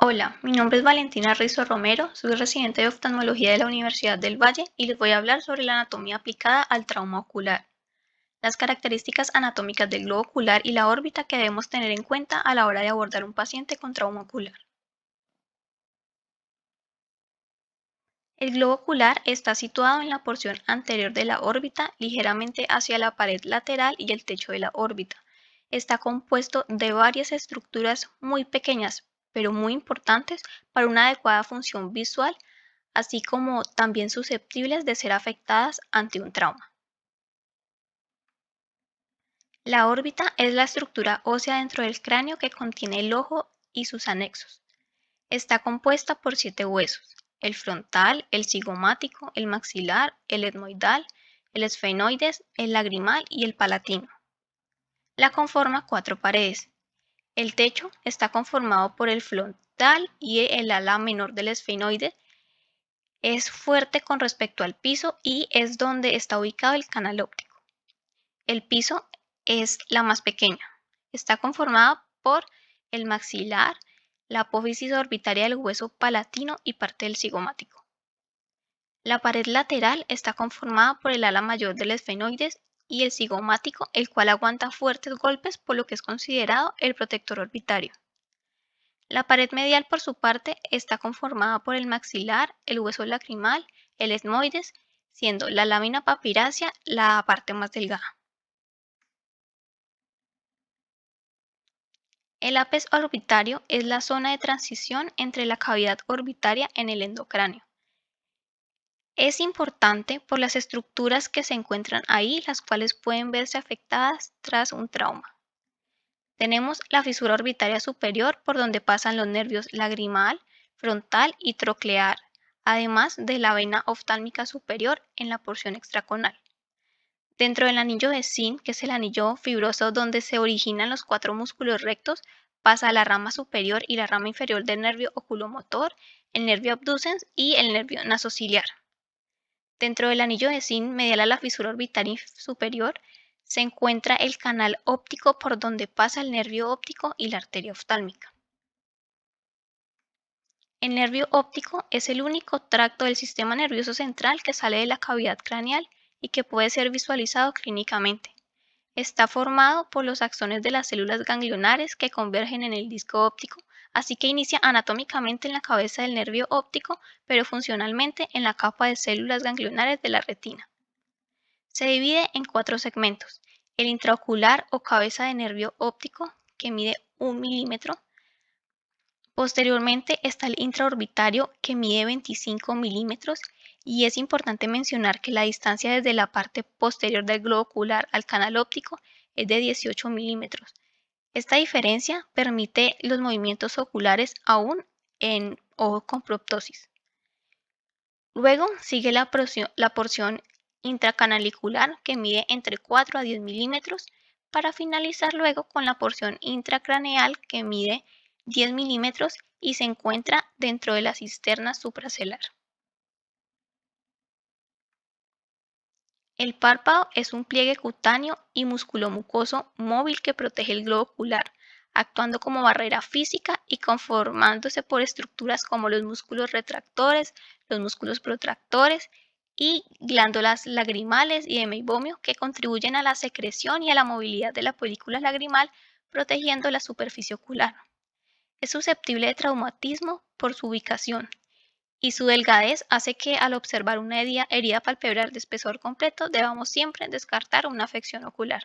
Hola, mi nombre es Valentina Rizo Romero, soy residente de oftalmología de la Universidad del Valle y les voy a hablar sobre la anatomía aplicada al trauma ocular, las características anatómicas del globo ocular y la órbita que debemos tener en cuenta a la hora de abordar un paciente con trauma ocular. El globo ocular está situado en la porción anterior de la órbita, ligeramente hacia la pared lateral y el techo de la órbita. Está compuesto de varias estructuras muy pequeñas, pero muy importantes para una adecuada función visual, así como también susceptibles de ser afectadas ante un trauma. La órbita es la estructura ósea dentro del cráneo que contiene el ojo y sus anexos. Está compuesta por 7 huesos: el frontal, el cigomático, el maxilar, el etmoidal, el esfenoides, el lagrimal y el palatino. La conforma 4 paredes. El techo está conformado por el frontal y el ala menor del esfenoide. Es fuerte con respecto al piso y es donde está ubicado el canal óptico. El piso es la más pequeña. Está conformada por el maxilar, la apófisis orbitaria del hueso palatino y parte del cigomático. La pared lateral está conformada por el ala mayor del esfenoides y el cigomático, el cual aguanta fuertes golpes, por lo que es considerado el protector orbitario. La pared medial, por su parte, está conformada por el maxilar, el hueso lacrimal, el etmoides, siendo la lámina papirácea la parte más delgada. El ápex orbitario es la zona de transición entre la cavidad orbitaria en el endocráneo. Es importante por las estructuras que se encuentran ahí, las cuales pueden verse afectadas tras un trauma. Tenemos la fisura orbitaria superior, por donde pasan los nervios lagrimal, frontal y troclear, además de la vena oftálmica superior en la porción extraconal. Dentro del anillo de Zinc, que es el anillo fibroso donde se originan los 4 músculos rectos, pasa la rama superior y la rama inferior del nervio oculomotor, el nervio abducens y el nervio nasociliar. Dentro del anillo de Zinc, medial a la fisura orbitaria superior, se encuentra el canal óptico, por donde pasa el nervio óptico y la arteria oftálmica. El nervio óptico es el único tracto del sistema nervioso central que sale de la cavidad craneal y que puede ser visualizado clínicamente. Está formado por los axones de las células ganglionares que convergen en el disco óptico, así que inicia anatómicamente en la cabeza del nervio óptico, pero funcionalmente en la capa de células ganglionares de la retina. Se divide en 4 segmentos: el intraocular o cabeza de nervio óptico, que mide 1 milímetro. Posteriormente está el intraorbitario, que mide 25 milímetros, y es importante mencionar que la distancia desde la parte posterior del globo ocular al canal óptico es de 18 milímetros. Esta diferencia permite los movimientos oculares aún en ojo con proptosis. Luego sigue la porción intracanalicular, que mide entre 4 a 10 milímetros, para finalizar luego con la porción intracraneal, que mide 10 milímetros y se encuentra dentro de la cisterna supracelular. El párpado es un pliegue cutáneo y musculomucoso móvil que protege el globo ocular, actuando como barrera física y conformándose por estructuras como los músculos retractores, los músculos protractores y glándulas lagrimales y de meibomio, que contribuyen a la secreción y a la movilidad de la película lagrimal, protegiendo la superficie ocular. Es susceptible de traumatismo por su ubicación, y su delgadez hace que, al observar una herida palpebral de espesor completo, debamos siempre descartar una afección ocular.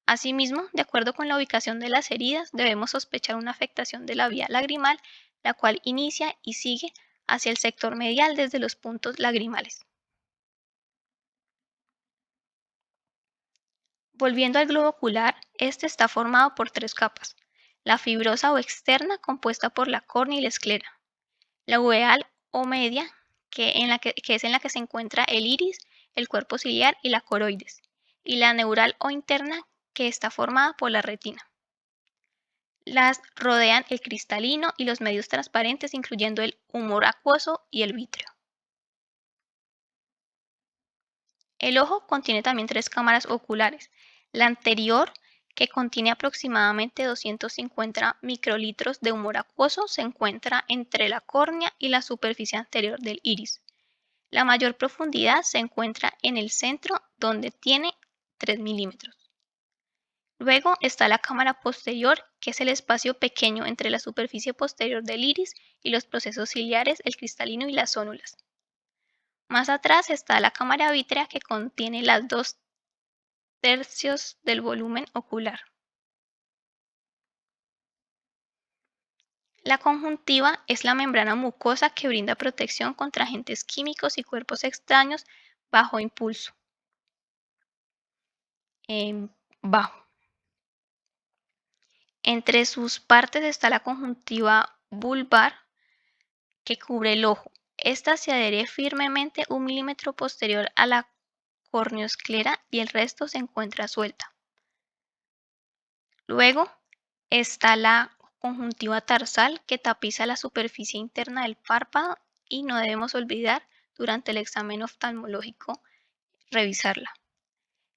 Asimismo, de acuerdo con la ubicación de las heridas, debemos sospechar una afectación de la vía lagrimal, la cual inicia y sigue hacia el sector medial desde los puntos lagrimales. Volviendo al globo ocular, este está formado por 3 capas: la fibrosa o externa, compuesta por la córnea y la esclera; la uveal o media, que es en la que se encuentra el iris, el cuerpo ciliar y la coroides; y la neural o interna, que está formada por la retina. Las rodean el cristalino y los medios transparentes, incluyendo el humor acuoso y el vítreo. El ojo contiene también 3 cámaras oculares: la anterior, que contiene aproximadamente 250 microlitros de humor acuoso, se encuentra entre la córnea y la superficie anterior del iris. La mayor profundidad se encuentra en el centro, donde tiene 3 milímetros. Luego está la cámara posterior, que es el espacio pequeño entre la superficie posterior del iris y los procesos ciliares, el cristalino y las zónulas. Más atrás está la cámara vítrea, que contiene las 2/3 del volumen ocular. La conjuntiva es la membrana mucosa que brinda protección contra agentes químicos y cuerpos extraños bajo impulso. Bajo. Entre sus partes está la conjuntiva vulvar, que cubre el ojo. Esta se adhiere firmemente 1 milímetro posterior a la corneosclera y el resto se encuentra suelta. Luego está la conjuntiva tarsal, que tapiza la superficie interna del párpado, y no debemos olvidar durante el examen oftalmológico revisarla.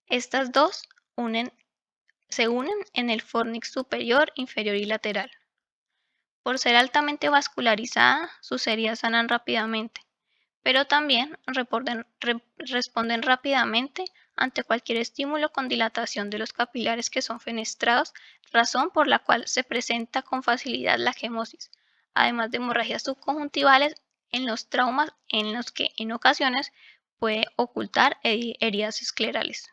Estas dos se unen en el fornix superior, inferior y lateral. Por ser altamente vascularizada, sus heridas sanan rápidamente, pero también responden rápidamente ante cualquier estímulo con dilatación de los capilares que son fenestrados, razón por la cual se presenta con facilidad la quemosis, además de hemorragias subconjuntivales en los traumas, en los que en ocasiones puede ocultar heridas esclerales.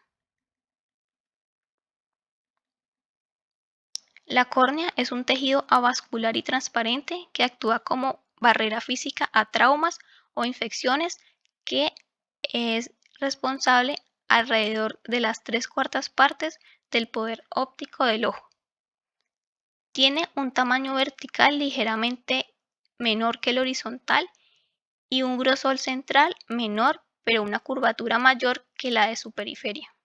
La córnea es un tejido avascular y transparente que actúa como barrera física a traumas o infecciones, que es responsable alrededor de las 3/4 partes del poder óptico del ojo. Tiene un tamaño vertical ligeramente menor que el horizontal y un grosor central menor, pero una curvatura mayor que la de su periferia.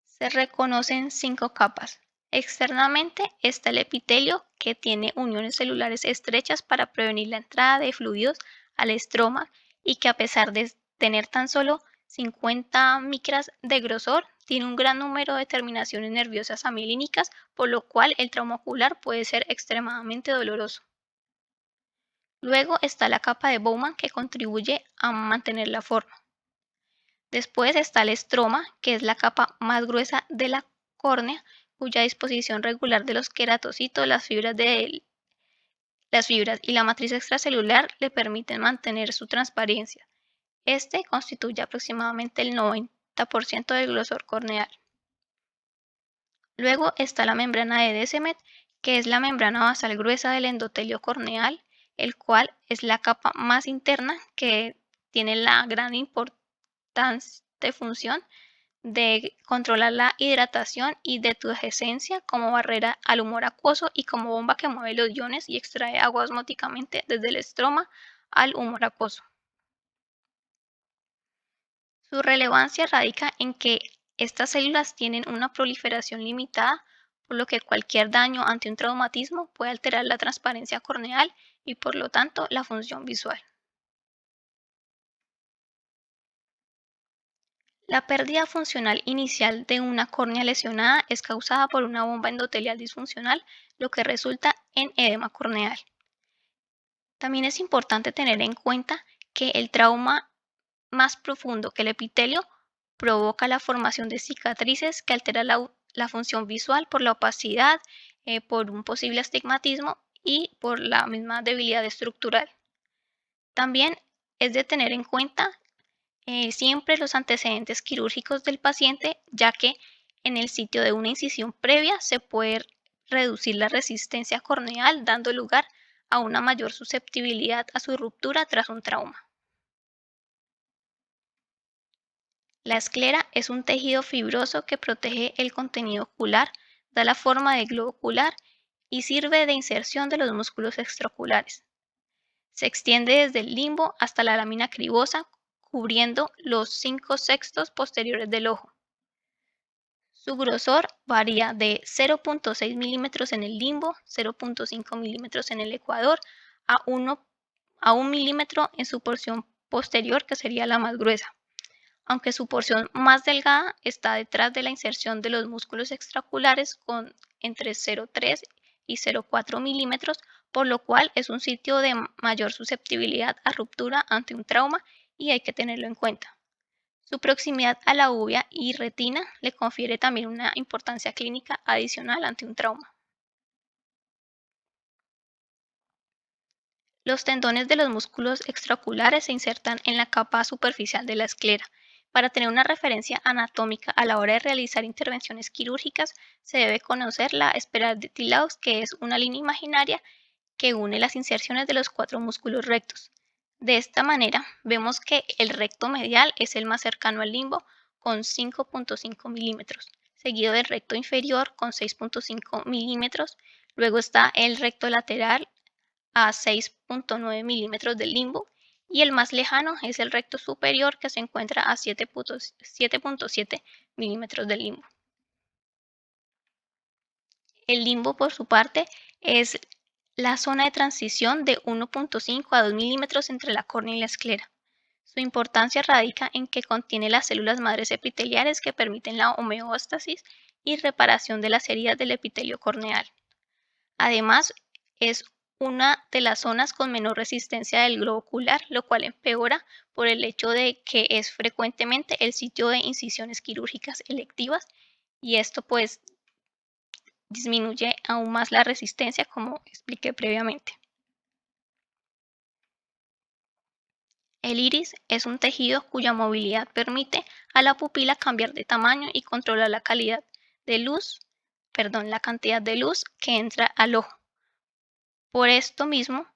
Se reconocen 5 capas. Externamente está el epitelio, que tiene uniones celulares estrechas para prevenir la entrada de fluidos al estroma y que, a pesar de tener tan solo 50 micras de grosor, tiene un gran número de terminaciones nerviosas amielínicas, por lo cual el trauma ocular puede ser extremadamente doloroso. Luego está la capa de Bowman, que contribuye a mantener la forma. Después está el estroma, que es la capa más gruesa de la córnea, cuya disposición regular de los queratocitos, las fibras y la matriz extracelular le permiten mantener su transparencia. Este constituye aproximadamente el 90% del grosor corneal. Luego está la membrana de Descemet, que es la membrana basal gruesa del endotelio corneal, el cual es la capa más interna, que tiene la gran importante función de controlar la hidratación y detugescencia como barrera al humor acuoso y como bomba que mueve los iones y extrae agua osmóticamente desde el estroma al humor acuoso. Su relevancia radica en que estas células tienen una proliferación limitada, por lo que cualquier daño ante un traumatismo puede alterar la transparencia corneal y, por lo tanto, la función visual. La pérdida funcional inicial de una córnea lesionada es causada por una bomba endotelial disfuncional, lo que resulta en edema corneal. También es importante tener en cuenta que el trauma más profundo que el epitelio provoca la formación de cicatrices que altera la función visual por la opacidad, por un posible astigmatismo y por la misma debilidad estructural. También es de tener en cuenta siempre los antecedentes quirúrgicos del paciente, ya que en el sitio de una incisión previa se puede reducir la resistencia corneal, dando lugar a una mayor susceptibilidad a su ruptura tras un trauma. La esclera es un tejido fibroso que protege el contenido ocular, da la forma de globo ocular y sirve de inserción de los músculos extraoculares. Se extiende desde el limbo hasta la lámina cribosa, cubriendo los 5/6 posteriores del ojo. Su grosor varía de 0.6 milímetros en el limbo, 0.5 milímetros en el ecuador, a 1 milímetro en su porción posterior, que sería la más gruesa. aunque su porción más delgada está detrás de la inserción de los músculos extraoculares con entre 0,3 y 0,4 milímetros, por lo cual es un sitio de mayor susceptibilidad a ruptura ante un trauma y hay que tenerlo en cuenta. Su proximidad a la uvea y retina le confiere también una importancia clínica adicional ante un trauma. Los tendones de los músculos extraoculares se insertan en la capa superficial de la esclera. Para tener una referencia anatómica a la hora de realizar intervenciones quirúrgicas, se debe conocer la espiral de Tilaux, que es una línea imaginaria que une las inserciones de los cuatro músculos rectos. De esta manera, vemos que el recto medial es el más cercano al limbo con 5,5 milímetros, seguido del recto inferior con 6,5 milímetros. Luego está el recto lateral a 6,9 milímetros del limbo y el más lejano es el recto superior que se encuentra a 7,7 milímetros del limbo. El limbo, por su parte, es la zona de transición de 1,5 a 2 milímetros entre la córnea y la esclera. Su importancia radica en que contiene las células madres epiteliales que permiten la homeostasis y reparación de las heridas del epitelio corneal. Además, es una de las zonas con menor resistencia del globo ocular, lo cual empeora por el hecho de que es frecuentemente el sitio de incisiones quirúrgicas electivas y esto pues disminuye aún más la resistencia como expliqué previamente. El iris es un tejido cuya movilidad permite a la pupila cambiar de tamaño y controlar la la cantidad de luz que entra al ojo. Por esto mismo,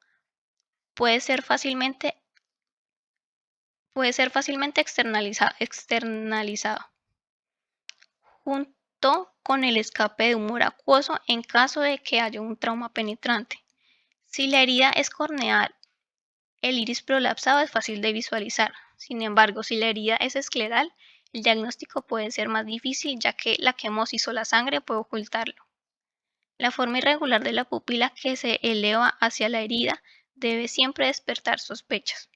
puede ser fácilmente externalizado, junto con el escape de humor acuoso en caso de que haya un trauma penetrante. Si la herida es corneal, el iris prolapsado es fácil de visualizar. Sin embargo, si la herida es escleral, el diagnóstico puede ser más difícil ya que la quemosis o la sangre puede ocultarlo. La forma irregular de la pupila que se eleva hacia la herida debe siempre despertar sospechas.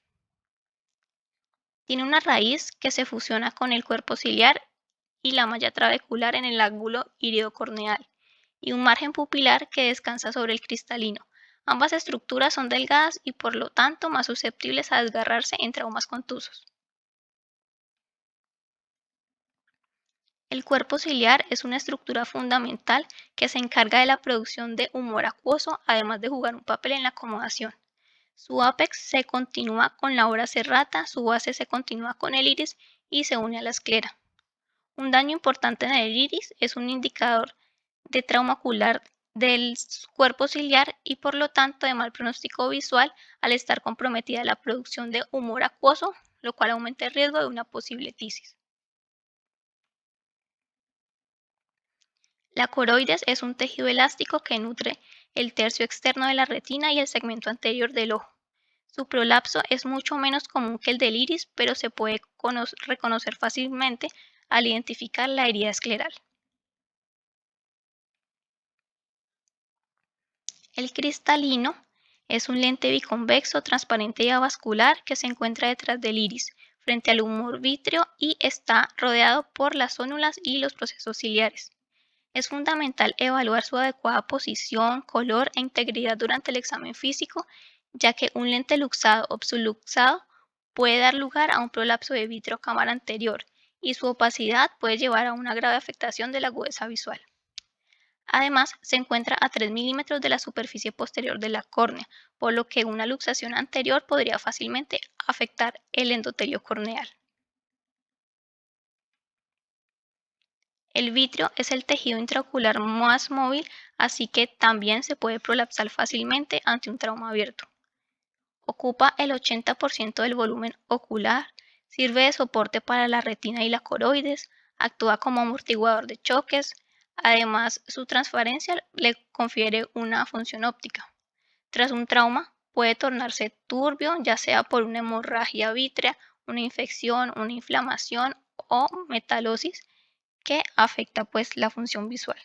Tiene una raíz que se fusiona con el cuerpo ciliar y la malla trabecular en el ángulo iridocorneal, y un margen pupilar que descansa sobre el cristalino. Ambas estructuras son delgadas y por lo tanto más susceptibles a desgarrarse en traumas contusos. El cuerpo ciliar es una estructura fundamental que se encarga de la producción de humor acuoso, además de jugar un papel en la acomodación. Su ápex se continúa con la ora serrata, su base se continúa con el iris y se une a la esclera. Un daño importante en el iris es un indicador de trauma ocular del cuerpo ciliar y por lo tanto de mal pronóstico visual al estar comprometida la producción de humor acuoso, lo cual aumenta el riesgo de una posible tisis. La coroides es un tejido elástico que nutre el tercio externo de la retina y el segmento anterior del ojo. Su prolapso es mucho menos común que el del iris, pero se puede reconocer fácilmente al identificar la herida escleral. El cristalino es un lente biconvexo, transparente y avascular que se encuentra detrás del iris, frente al humor vítreo y está rodeado por las zónulas y los procesos ciliares. Es fundamental evaluar su adecuada posición, color e integridad durante el examen físico, ya que un lente luxado o subluxado puede dar lugar a un prolapso de vítreo cámara anterior y su opacidad puede llevar a una grave afectación de la agudeza visual. Además, se encuentra a 3 milímetros de la superficie posterior de la córnea, por lo que una luxación anterior podría fácilmente afectar el endotelio corneal. El vitrio es el tejido intraocular más móvil, así que también se puede prolapsar fácilmente ante un trauma abierto. Ocupa el 80% del volumen ocular, sirve de soporte para la retina y la coroides, actúa como amortiguador de choques, además su transparencia le confiere una función óptica. Tras un trauma puede tornarse turbio, ya sea por una hemorragia vítrea, una infección, una inflamación o metalosis que afecta pues la función visual.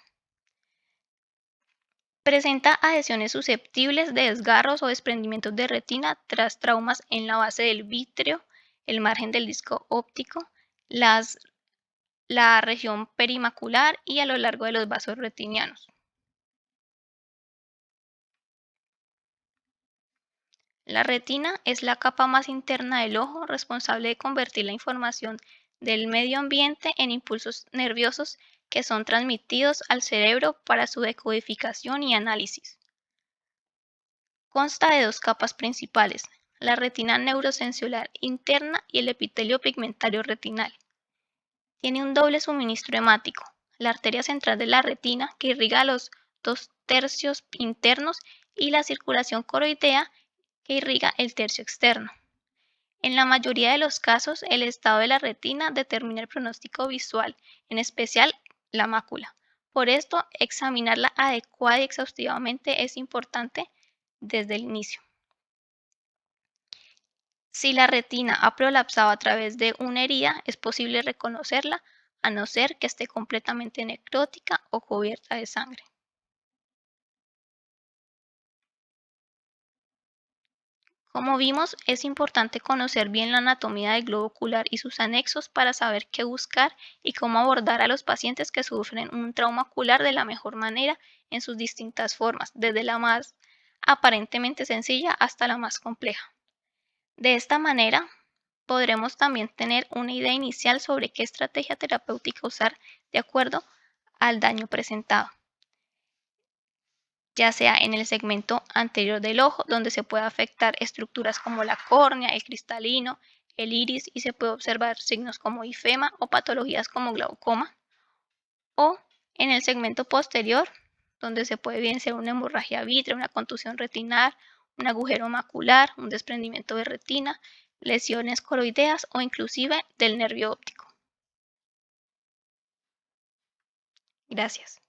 Presenta adhesiones susceptibles de desgarros o desprendimientos de retina tras traumas en la base del vítreo, el margen del disco óptico, las, la región perimacular y a lo largo de los vasos retinianos. La retina es la capa más interna del ojo responsable de convertir la información del medio ambiente en impulsos nerviosos que son transmitidos al cerebro para su decodificación y análisis. Consta de dos capas principales, la retina neurosensorial interna y el epitelio pigmentario retinal. Tiene un doble suministro hemático, la arteria central de la retina que irriga los dos tercios internos y la circulación coroidea que irriga el tercio externo. En la mayoría de los casos, el estado de la retina determina el pronóstico visual, en especial la mácula. Por esto, examinarla adecuada y exhaustivamente es importante desde el inicio. Si la retina ha prolapsado a través de una herida, es posible reconocerla, a no ser que esté completamente necrótica o cubierta de sangre. Como vimos, es importante conocer bien la anatomía del globo ocular y sus anexos para saber qué buscar y cómo abordar a los pacientes que sufren un trauma ocular de la mejor manera en sus distintas formas, desde la más aparentemente sencilla hasta la más compleja. De esta manera, podremos también tener una idea inicial sobre qué estrategia terapéutica usar de acuerdo al daño presentado, ya sea en el segmento anterior del ojo, donde se puede afectar estructuras como la córnea, el cristalino, el iris y se puede observar signos como ifema o patologías como glaucoma, o en el segmento posterior, donde se puede evidenciar una hemorragia vítrea, una contusión retinal, un agujero macular, un desprendimiento de retina, lesiones coroideas o inclusive del nervio óptico. Gracias.